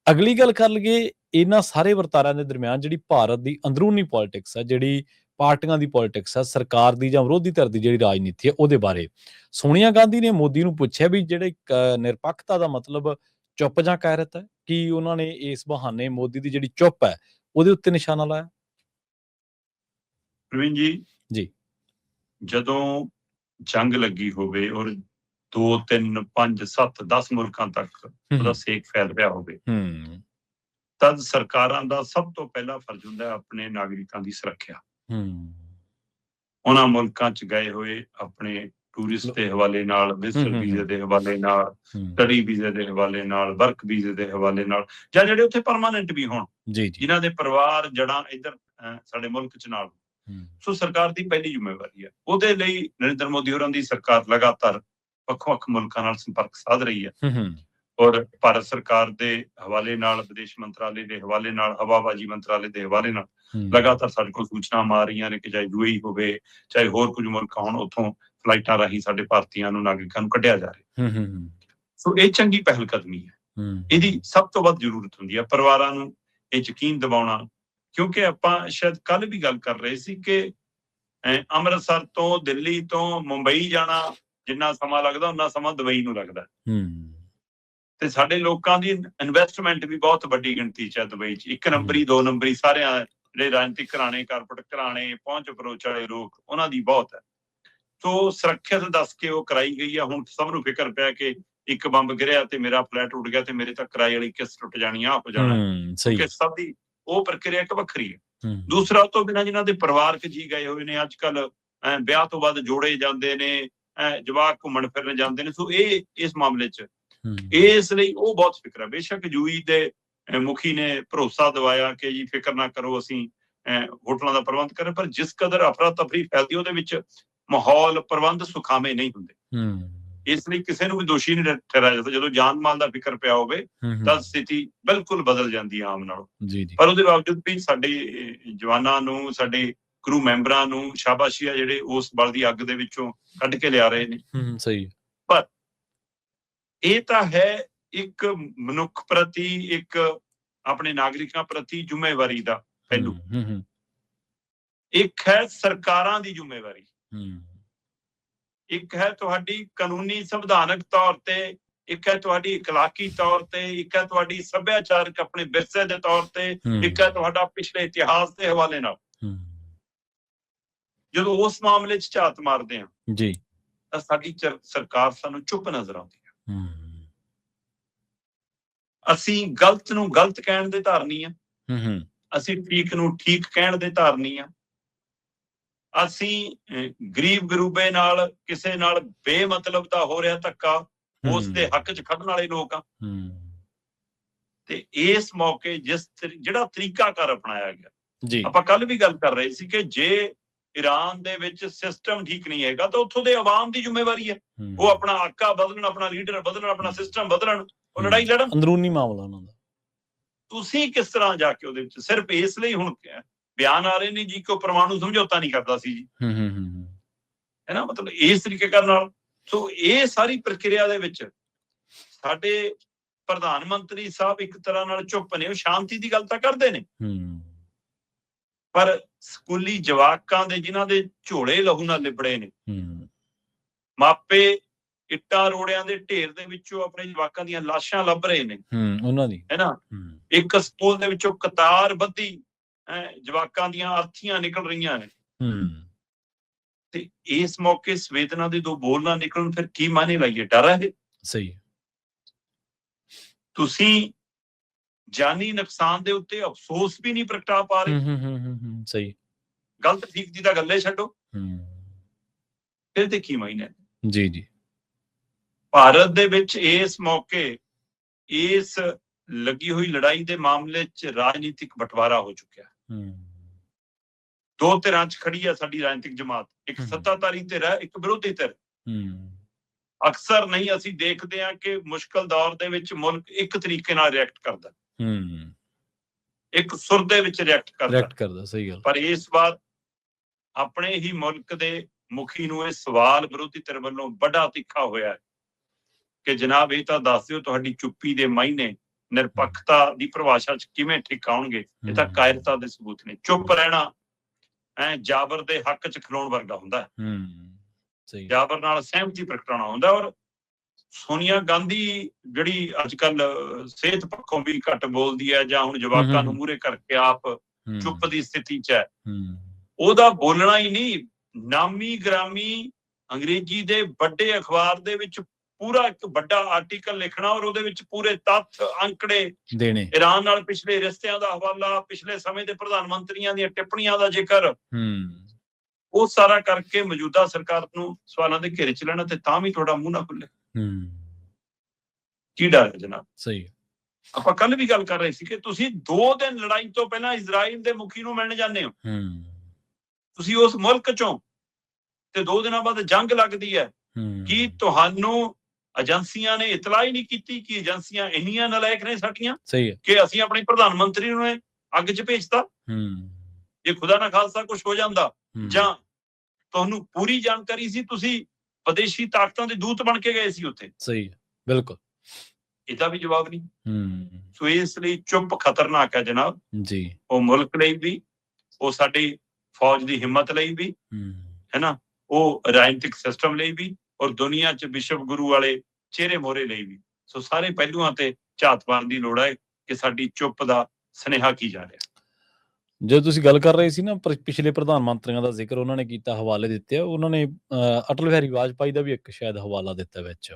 ਅਗਲੀ ਗੱਲ ਕਰ ਲਈਏ ਇਹਨਾਂ ਸਾਰੇ ਵਰਤਾਰਿਆਂ ਦੇ ਦਰਮਿਆਨ ਜਿਹੜੀ ਭਾਰਤ ਦੀ ਅੰਦਰੂਨੀ ਪੋਲਿਟਿਕਸ ਹੈ, ਜਿਹੜੀ ਪਾਰਟੀਆਂ ਦੀ ਪੋਲਿਟਿਕਸ ਹੈ, ਸਰਕਾਰ ਦੀ ਜਾਂ ਵਿਰੋਧੀ ਧਿਰ ਦੀ ਜਿਹੜੀ ਰਾਜਨੀਤੀ ਹੈ ਉਹਦੇ ਬਾਰੇ ਸੋਨੀਆ ਗਾਂਧੀ ਨੇ ਮੋਦੀ ਨੂੰ ਪੁੱਛਿਆ ਵੀ ਜਿਹੜੇ ਨਿਰਪੱਖਤਾ ਦਾ ਮਤਲਬ ਚੁੱਪ ਜਾਂ ਕਾਇਰਤ ਹੈ, ਕਿ ਉਹਨਾਂ ਨੇ ਇਸ ਬਹਾਨੇ ਮੋਦੀ ਦੀ ਜਿਹੜੀ ਚੁੱਪ ਹੈ ਉਹਦੇ ਉੱਤੇ ਨਿਸ਼ਾਨਾ ਲਾਇਆ? ਪ੍ਰਵੀਨ ਜੀ, ਜਦੋਂ ਜੰਗ ਲੱਗੀ ਹੋਵੇ ਔਰ 2 3 5 7 10 ਮੁਲਕਾਂ ਤੱਕ ਉਹਦਾ ਸੇਕ ਫੈਲ ਰਿਹਾ ਹੋਵੇ, ਤਦ ਸਰਕਾਰਾਂ ਦਾ ਸਭ ਤੋਂ ਪਹਿਲਾ ਫਰਜ਼ ਹੁੰਦਾ ਹੈ ਆਪਣੇ ਨਾਗਰਿਕਾਂ ਦੀ ਸੁਰੱਖਿਆ। ਉਹਨਾਂ ਮੁਲਕਾਂ 'ਚ ਗਏ ਹੋਏ ਆਪਣੇ ਟੂਰਿਸਟ ਦੇ ਹਵਾਲੇ ਨਾਲ, ਵਿਜ਼ਟਰ ਵੀਜ਼ੇ ਦੇ ਹਵਾਲੇ ਨਾਲ, ਸਟੱਡੀ ਵੀਜ਼ੇ ਦੇ ਹਵਾਲੇ ਨਾਲ, ਵਰਕ ਵੀਜ਼ੇ ਦੇ ਹਵਾਲੇ ਨਾਲ, ਜਾਂ ਜਿਹੜੇ ਉੱਥੇ ਪਰਮਾਨੈਂਟ ਵੀ ਹੋਣ, ਜਿਨ੍ਹਾਂ ਦੇ ਪਰਿਵਾਰ ਜੜ੍ਹਾਂ ਇੱਧਰ ਸਾਡੇ ਮੁਲਕ 'ਚ ਨਾਲ। ਸੋ ਸਰਕਾਰ ਦੀ ਪਹਿਲੀ ਜ਼ਿੰਮੇਵਾਰੀ ਹੈ। ਉਹਦੇ ਲਈ ਨਰਿੰਦਰ ਮੋਦੀ ਹੋਰਾਂ ਦੀ ਸਰਕਾਰ ਲਗਾਤਾਰ ਵੱਖ-ਵੱਖ ਮੁਲਕਾਂ ਨਾਲ ਸੰਪਰਕ ਸਾਧ ਰਹੀ ਹੈ, ਔਰ ਭਾਰਤ ਸਰਕਾਰ ਦੇ ਹਵਾਲੇ ਨਾਲ, ਵਿਦੇਸ਼ ਮੰਤਰਾਲੇ ਦੇ ਹਵਾਲੇ ਨਾਲ, ਹਵਾਬਾਜ਼ੀ ਮੰਤਰਾਲੇ ਦੇ ਹਵਾਲੇ ਨਾਲ ਲਗਾਤਾਰ ਸਾਡੇ ਕੋਲ ਸੂਚਨਾਵਾਂ ਆ ਰਹੀਆਂ ਨੇ ਕਿ ਚਾਹੇ UAE ਹੋਵੇ, ਚਾਹੇ ਹੋਰ ਕੁਝ ਮੁਲਕ ਹੋਣ, ਉੱਥੋਂ ਫਲਾਈਟਾਂ ਰਾਹੀਂ ਸਾਡੇ ਭਾਰਤੀਆਂ ਨੂੰ, ਨਾਗਰਿਕਾਂ ਨੂੰ ਕੱਢਿਆ ਜਾ ਰਿਹਾ। ਸੋ ਇਹ ਚੰਗੀ ਪਹਿਲ ਕਦਮੀ ਹੈ। ਇਹਦੀ ਸਭ ਤੋਂ ਵੱਧ ਜ਼ਰੂਰਤ ਹੁੰਦੀ ਹੈ ਪਰਿਵਾਰਾਂ ਨੂੰ ਇਹ ਯਕੀਨ ਦਿਵਾਉਣਾ, ਕਿਉਂਕਿ ਆਪਾਂ ਸ਼ਾਇਦ ਕੱਲ ਵੀ ਗੱਲ ਕਰ ਰਹੇ ਸੀ ਕਿ ਅੰਮ੍ਰਿਤਸਰ ਤੋਂ, ਦਿੱਲੀ ਤੋਂ ਮੁੰਬਈ ਜਾਣਾ ਜਿੰਨਾ ਸਮਾਂ ਲੱਗਦਾ ਉਨਾ ਸਮਾਂ ਦੁਬਈ ਨੂੰ ਲੱਗਦਾ, ਤੇ ਸਾਡੇ ਲੋਕਾਂ ਦੀ ਇਨਵੈਸਟਮੈਂਟ ਵੀ ਬਹੁਤ ਵੱਡੀ ਗਿਣਤੀ 'ਚ ਹੈ ਦੁਬਈ 'ਚ। 1 ਨੰਬਰੀ 2 ਨੰਬਰੀ ਸਾਰਿਆਂ ਜਿਹੜੇ ਰਾਜਨੀਤਿਕ ਘਰਾਣੇ, ਕਾਰਪੋਰੇਟ ਘਰਾਣੇ, ਪਹੁੰਚ ਅਪਰੋਚ ਵਾਲੇ ਲੋਕ, ਉਹਨਾਂ ਦੀ ਬਹੁਤ ਹੈ। ਸੋ ਸੁਰੱਖਿਅਤ ਦੱਸ ਕੇ ਉਹ ਕਰਾਈ ਗਈ ਆ। ਹੁਣ ਸਭ ਨੂੰ ਫਿਕਰ ਪਿਆ ਕਿ ਇੱਕ ਬੰਬ ਗਿਰਿਆ ਤੇ ਮੇਰਾ ਫਲੈਟ ਉੱਡ ਗਿਆ ਤੇ ਮੇਰੇ ਤਾਂ ਕਿਰਾਏ ਵਾਲੀ ਕਿਸ਼ਤ ਟੁੱਟ ਜਾਣੀ, ਆ ਹੋ ਜਾਣਾ। ਸਭ ਦੀ ਉਹ ਪ੍ਰਕਿਰਿਆ ਇੱਕ ਵੱਖਰੀ ਹੈ। ਦੂਸਰਾ, ਉਹ ਤੋਂ ਬਿਨਾਂ ਜਿਨ੍ਹਾਂ ਦੇ ਪਰਿਵਾਰਕ ਜੀ ਗਏ ਹੋਏ ਨੇ, ਅੱਜ ਕੱਲ ਵਿਆਹ ਤੋਂ ਬਾਅਦ ਜੋੜੇ ਜਾਂਦੇ ਨੇ, ਜਵਾਕ ਘੁੰਮਣ ਫਿਰਨ ਜਾਂਦੇ ਨੇ। ਸੋ ਇਹ ਇਸ ਮਾਮਲੇ 'ਚ ਇਸ ਲਈ ਉਹ ਬਹੁਤ ਫਿਕਰ ਹੈ। ਬੇਸ਼ੱਕ UAE ਦੇ ਮੁਖੀ ਨੇ ਭਰੋਸਾ ਦਿਵਾਇਆ ਕਿ ਜੀ ਫਿਕਰ ਨਾ ਕਰੋ, ਅਸੀਂ ਹੋਟਲਾਂ ਦਾ ਪ੍ਰਬੰਧ ਕਰਾਂ, ਪਰ ਜਿਸ ਕਦਰ ਅਫਰਾ ਤਫਰੀ ਫੈਲਦੀ ਉਹਦੇ ਵਿੱਚ ਮਾਹੌਲ, ਪ੍ਰਬੰਧ ਸੁਖਾਵੇਂ ਨਹੀਂ ਹੁੰਦੇ। ਇਸ ਲਈ ਕਿਸੇ ਨੂੰ ਵੀ ਦੋਸ਼ੀ ਨਹੀਂ ਠਹਿਰਾਇਆ ਜਾਂਦਾ। ਜਦੋਂ ਜਾਨ ਮਾਲ ਦਾ ਫਿਕਰ ਪਿਆ ਹੋਵੇ ਤਾਂ ਸਥਿਤੀ ਬਿਲਕੁਲ ਬਦਲ ਜਾਂਦੀ ਹੈ ਆਮ ਨਾਲੋਂ। ਪਰ ਉਹਦੇ ਬਾਵਜੂਦ ਵੀ ਸਾਡੇ ਜਵਾਨਾਂ ਨੂੰ, ਸਾਡੇ ਕਰੂ ਮੈਂਬਰਾਂ ਨੂੰ ਸ਼ਾਬਾਸ਼ੀ ਆ ਜਿਹੜੇ ਉਸ ਬਲ ਦੀ ਅੱਗ ਦੇ ਵਿੱਚੋਂ ਕੱਢ ਕੇ ਲਿਆ ਰਹੇ ਨੇ। ਸਹੀ। ਪਰ ਇਹ ਤਾਂ ਹੈ ਇੱਕ ਮਨੁੱਖ ਪ੍ਰਤੀ, ਇੱਕ ਆਪਣੇ ਨਾਗਰਿਕਾਂ ਪ੍ਰਤੀ ਜ਼ਿੰਮੇਵਾਰੀ ਦਾ ਪਹਿਲੂ। ਇੱਕ ਹੈ ਸਰਕਾਰਾਂ ਦੀ ਜ਼ਿੰਮੇਵਾਰੀ, ਇੱਕ ਹੈ ਤੁਹਾਡੀ ਕਾਨੂੰਨੀ ਸੰਵਿਧਾਨਕ ਤੌਰ ਤੇ, ਇੱਕ ਹੈ ਤੁਹਾਡੀ ਇਖਲਾਕੀ ਤੌਰ ਤੇ, ਇੱਕ ਹੈ ਤੁਹਾਡੀ ਸੱਭਿਆਚਾਰਕ ਆਪਣੇ ਵਿਰਸੇ ਦੇ ਤੌਰ ਤੇ, ਇੱਕ ਹੈ ਤੁਹਾਡਾ ਪਿਛਲੇ ਇਤਿਹਾਸ ਦੇ ਹਵਾਲੇ ਨਾਲ। ਜਦੋਂ ਉਸ ਮਾਮਲੇ 'ਚ ਝਾਤ ਮਾਰਦੇ ਹਾਂ ਜੀ ਤਾਂ ਸਾਡੀ ਸਰਕਾਰ ਸਾਨੂੰ ਚੁੱਪ ਨਜ਼ਰ ਆਉਂਦੀ ਹੈ। ਅਸੀਂ ਗਲਤ ਨੂੰ ਗਲਤ ਕਹਿਣ ਦੇ ਧਾਰਨੀ ਆ, ਅਸੀਂ ਠੀਕ ਨੂੰ ਠੀਕ ਕਹਿਣ ਦੇ ਧਾਰਨੀ ਆ, ਅਸੀਂ ਗਰੀਬ ਗਰੂਬੇ ਨਾਲ, ਕਿਸੇ ਨਾਲ ਬੇਮਤਲਬ ਦਾ ਹੋ ਰਿਹਾ ਧੱਕਾ, ਉਸ ਦੇ ਹੱਕ 'ਚ ਖੜਨ ਵਾਲੇ ਲੋਕ ਆ। ਤੇ ਇਸ ਮੌਕੇ ਜਿਹੜਾ ਤਰੀਕਾਕਾਰ ਅਪਣਾਇਆ ਗਿਆ, ਆਪਾਂ ਕੱਲ ਵੀ ਗੱਲ ਕਰ ਰਹੇ ਸੀ ਕਿ ਜੇ ਈਰਾਨ ਦੇ ਵਿੱਚ ਸਿਸਟਮ ਠੀਕ ਨਹੀਂ ਹੈਗਾ ਤਾਂ ਉੱਥੋਂ ਦੇ ਆਵਾਮ ਦੀ ਜ਼ਿੰਮੇਵਾਰੀ ਹੈ। ਉਹ ਆਪਣਾ ਆਕਾ ਬਦਲਣ, ਆਪਣਾ ਲੀਡਰ ਬਦਲਣ, ਆਪਣਾ ਸਿਸਟਮ ਬਦਲਣ, ਉਹ ਲੜਾਈ ਲੜਨ। ਅੰਦਰੂਨੀ ਮਾਮਲਾ ਉਹਨਾਂ ਦਾ। ਤੁਸੀਂ ਕਿਸ ਤਰ੍ਹਾਂ ਜਾ ਕੇ ਉਹਦੇ ਵਿੱਚ ਸਿਰਫ ਇਸ ਲਈ ਹੁਣ ਬਿਆਨ ਆ ਰਹੇ ਨੇ ਜੀ ਕਿ ਉਹ ਪਰਮਾਣੂ ਸਮਝੌਤਾ ਨਹੀਂ ਕਰਦਾ ਸੀ ਜੀ, ਹੈ ਨਾ, ਮਤਲਬ ਇਸ ਤਰੀਕੇ ਕਰਨ ਨਾਲ। ਸੋ ਇਹ ਸਾਰੀ ਪ੍ਰਕਿਰਿਆ ਦੇ ਵਿੱਚ ਸਾਡੇ ਪ੍ਰਧਾਨ ਮੰਤਰੀ ਸਾਹਿਬ ਇੱਕ ਤਰ੍ਹਾਂ ਨਾਲ ਚੁੱਪ ਨੇ। ਉਹ ਸ਼ਾਂਤੀ ਦੀ ਗੱਲ ਤਾਂ ਕਰਦੇ ਨੇ, ਪਰ ਸਕੂਲੀ ਜਵਾਕਾਂ ਦੇ ਜਿਨ੍ਹਾਂ ਦੇ ਝੋਲੇ ਲਹੂ ਨਾਲ ਲਿਬੜੇ ਨੇ, ਮਾਪੇ ਇੱਟਾਂ ਰੋੜਿਆਂ ਦੇ ਢੇਰ ਦੇ ਵਿੱਚੋਂ ਆਪਣੇ ਜਵਾਕਾਂ ਦੀਆਂ ਲਾਸ਼ਾਂ ਲੱਭ ਰਹੇ ਨੇ, ਉਹਨਾਂ ਦੀ, ਹੈ ਨਾ। ਇੱਕ ਸਕੂਲ ਦੇ ਵਿੱਚੋਂ ਕਤਾਰ ਬੱਧੀ ਜਵਾਕਾਂ ਦੀਆਂ ਅਰਥੀਆਂ ਨਿਕਲ ਰਹੀਆਂ ਨੇ, ਤੇ ਇਸ ਮੌਕੇ ਸੰਵੇਦਨਾ ਦੇ ਦੋ ਬੋਲ ਨਾ ਨਿਕਲਣ, ਫਿਰ ਕੀ ਮਾਨੇ ਲਾਈਏ? ਡਰ ਹੈ। ਸਹੀ। ਤੁਸੀਂ ਜਾਨੀ ਨੁਕਸਾਨ ਦੇ ਉੱਤੇ ਅਫਸੋਸ ਵੀ ਨਹੀਂ ਪ੍ਰਗਟਾ ਪਾ ਰਹੇ। ਸਹੀ। ਗਲਤ ਠੀਕ ਦੀ ਤਾਂ ਗੱਲੇ ਛੱਡੋ, ਫਿਰ ਤੇ ਕੀ ਮਾਇਨੇ? ਜੀ ਜੀ। ਭਾਰਤ ਦੇ ਵਿੱਚ ਇਸ ਮੌਕੇ ਇਸ ਲੱਗੀ ਹੋਈ ਲੜਾਈ ਦੇ ਮਾਮਲੇ 'ਚ ਰਾਜਨੀਤਿਕ ਬਟਵਾਰਾ ਹੋ ਚੁੱਕਿਆ। ਦੋ ਧਿਰਾਂ 'ਚ ਖੜੀ ਹੈ ਸਾਡੀ ਰਾਜਨੀਤਿਕ ਜਮਾਤ, ਇੱਕ ਸੱਤਾਧਾਰੀ ਧਿਰ ਹੈ, ਇੱਕ ਵਿਰੋਧੀ ਧਿਰ। ਅਕਸਰ ਨਹੀਂ ਅਸੀਂ ਦੇਖਦੇ ਹਾਂ ਕਿ ਮੁਸ਼ਕਲ ਦੌਰ ਦੇ ਵਿੱਚ ਮੁਲਕ ਇੱਕ ਤਰੀਕੇ ਨਾਲ ਰਿਐਕਟ ਕਰਦਾ, ਇੱਕ ਸੁਰ ਦੇ ਵਿੱਚ ਰਿਐਕਟ ਕਰਦਾ। ਸਹੀ ਗੱਲ। ਪਰ ਇਸ ਵਾਰ ਆਪਣੇ ਹੀ ਮੁਲਕ ਦੇ ਮੁਖੀ ਨੂੰ ਇਹ ਸਵਾਲ ਵਿਰੋਧੀ ਧਿਰ ਵੱਲੋਂ ਵੱਡਾ ਤਿੱਖਾ ਹੋਇਆ ਹੈ ਕਿ ਜਨਾਬ ਇਹ ਤਾਂ ਦੱਸ ਦਿਓ ਤੁਹਾਡੀ ਚੁੱਪੀ ਦੇ ਮਾਇਨੇ ਨਿਰਪੱਖਤਾ ਦੀ ਪਰਿਭਾਸ਼ਾ 'ਚ ਕਿਵੇਂ ਠੀਕ ਆਉਣਗੇ? ਇਹ ਤਾਂ ਕਾਇਰਤਾ ਦੇ ਸਬੂਤ ਨੇ। ਚੁੱਪ ਰਹਿਣਾ ਜਾਬਰ ਦੇ ਹੱਕ 'ਚ ਖਲੋਣ ਵਰਗਾ ਹੁੰਦਾ। ਜਾਬਰ ਨਾਲ ਸਹਿਮਤੀ ਪ੍ਰਗਟਾਉਣਾ ਹੁੰਦਾ। ਔਰ ਸੋਨੀਆ ਗਾਂਧੀ ਜਿਹੜੀ ਅੱਜ ਕੱਲ ਸਿਹਤ ਪੱਖੋਂ ਵੀ ਘੱਟ ਬੋਲਦੀ ਹੈ ਜਾਂ ਹੁਣ ਜਵਾਕਾਂ ਨੂੰ ਮੂਹਰੇ ਕਰਕੇ ਆਪ ਚੁੱਪ ਦੀ ਸਥਿਤੀ 'ਚ ਹੈ, ਉਹਦਾ ਬੋਲਣਾ ਹੀ ਨਹੀਂ, ਨਾਮੀ ਗ੍ਰਾਮੀ ਅੰਗਰੇਜ਼ੀ ਦੇ ਵੱਡੇ ਅਖਬਾਰ ਦੇ ਵਿੱਚ ਪੂਰਾ ਇੱਕ ਵੱਡਾ ਆਰਟੀਕਲ ਲਿਖਣਾ ਔਰ ਉਹਦੇ ਵਿੱਚ ਪੂਰੇ ਤੱਥ ਅੰਕੜੇ ਦੇਣੇ, ਈਰਾਨ ਨਾਲ ਪਿਛਲੇ ਰਿਸ਼ਤਿਆਂ ਦਾ ਹਵਾਲਾ, ਪਿਛਲੇ ਸਮੇਂ ਦੇ ਪ੍ਰਧਾਨ ਮੰਤਰੀਆਂ ਦੀਆਂ ਟਿੱਪਣੀਆਂ ਦਾ ਜ਼ਿਕਰ, ਉਹ ਸਾਰਾ ਕਰਕੇ ਮੌਜੂਦਾ ਸਰਕਾਰ ਨੂੰ ਸਵਾਲਾਂ ਦੇ ਘੇਰੇ 'ਚ ਲੈਣਾ, ਤੇ ਤਾਂ ਵੀ ਤੁਹਾਡਾ ਮੂੰਹ ਨਾ ਖੁੱਲੇ। ਕੀ ਡਰ ਹੈ ਜਨਾਬ? ਸਹੀ। ਆਪਾਂ ਕੱਲ ਵੀ ਗੱਲ ਕਰ ਰਹੇ ਸੀ ਕਿ ਤੁਸੀਂ 2 ਦਿਨ ਲੜਾਈ ਤੋਂ ਪਹਿਲਾਂ ਇਜ਼ਰਾਈਲ ਦੇ ਮੁਖੀ ਨੂੰ ਮਿਲਣ ਜਾਂਦੇ ਹੋ, ਤੁਸੀਂ ਉਸ ਮੁਲਕ ਚੋਂ, ਤੇ 2 ਦਿਨਾਂ ਬਾਅਦ ਜੰਗ ਲੱਗਦੀ ਹੈ। ਕੀ ਤੁਹਾਨੂੰ ਏਜੰਸੀਆਂ ਨੇ ਇਤਲਾਹ ਹੀ ਨਹੀਂ ਕੀਤੀ ਕਿ ਏਜੰਸੀਆਂ ਇੰਨੀਆਂ ਨਲਾਇਕ ਨੇ ਸਾਡੀਆਂ ਕਿ ਅਸੀਂ ਆਪਣੇ ਪ੍ਰਧਾਨ ਮੰਤਰੀ ਨੂੰ ਅੱਗ 'ਚ ਭੇਜਤਾ? ਜੇ ਖੁਦਾ ਨਾ ਖਾਲਸਾ ਕੁਝ ਹੋ ਜਾਂਦਾ, ਜਾਂ ਤੁਹਾਨੂੰ ਪੂਰੀ ਜਾਣਕਾਰੀ ਸੀ, ਤੁਸੀਂ ਵਿਦੇਸ਼ੀ ਤਾਕਤਾਂ ਦੇ ਦੂਤ ਬਣ ਕੇ ਗਏ ਸੀ ਉੱਥੇ? ਸਹੀ ਹੈ, ਬਿਲਕੁਲ। ਇਹਦਾ ਵੀ ਜਵਾਬ ਨਹੀਂ। ਸੋ ਇਸ ਲਈ ਚੁੱਪ ਖਤਰਨਾਕ ਹੈ ਜਨਾਬ ਜੀ। ਉਹ ਮੁਲਕ ਲਈ ਵੀ, ਉਹ ਸਾਡੀ ਫੌਜ ਦੀ ਹਿੰਮਤ ਲਈ ਵੀ, ਹੈ ਨਾ, ਉਹ ਰਾਜਨੀਤਿਕ ਸਿਸਟਮ ਲਈ ਵੀ, ਔਰ ਦੁਨੀਆ 'ਚ ਵਿਸ਼ਵ ਗੁਰੂ ਵਾਲੇ ਚਿਹਰੇ ਮੋਹਰੇ ਲਈ ਵੀ। ਸੋ ਸਾਰੇ ਪਹਿਲੂਆਂ ਤੇ ਝਾਤ ਪਾਉਣ ਦੀ ਲੋੜ ਹੈ ਕਿ ਸਾਡੀ ਚੁੱਪ ਦਾ ਸੁਨੇਹਾ ਕੀ ਜਾ ਰਿਹਾ। ਜਦੋਂ ਤੁਸੀਂ ਗੱਲ ਕਰ ਰਹੇ ਸੀ ਨਾ ਪਿਛਲੇ ਪ੍ਰਧਾਨ ਮੰਤਰੀਆਂ ਦਾ ਜ਼ਿਕਰ ਉਹਨਾਂ ਨੇ ਕੀਤਾ, ਹਵਾਲੇ ਦਿੱਤੇ ਆ, ਉਹਨਾਂ ਨੇ ਅਟਲ ਬਿਹਾਰੀ ਵਾਜਪਾਈ ਦਾ ਵੀ ਇੱਕ ਸ਼ਾਇਦ ਹਵਾਲਾ ਦਿੱਤਾ ਵਿੱਚ।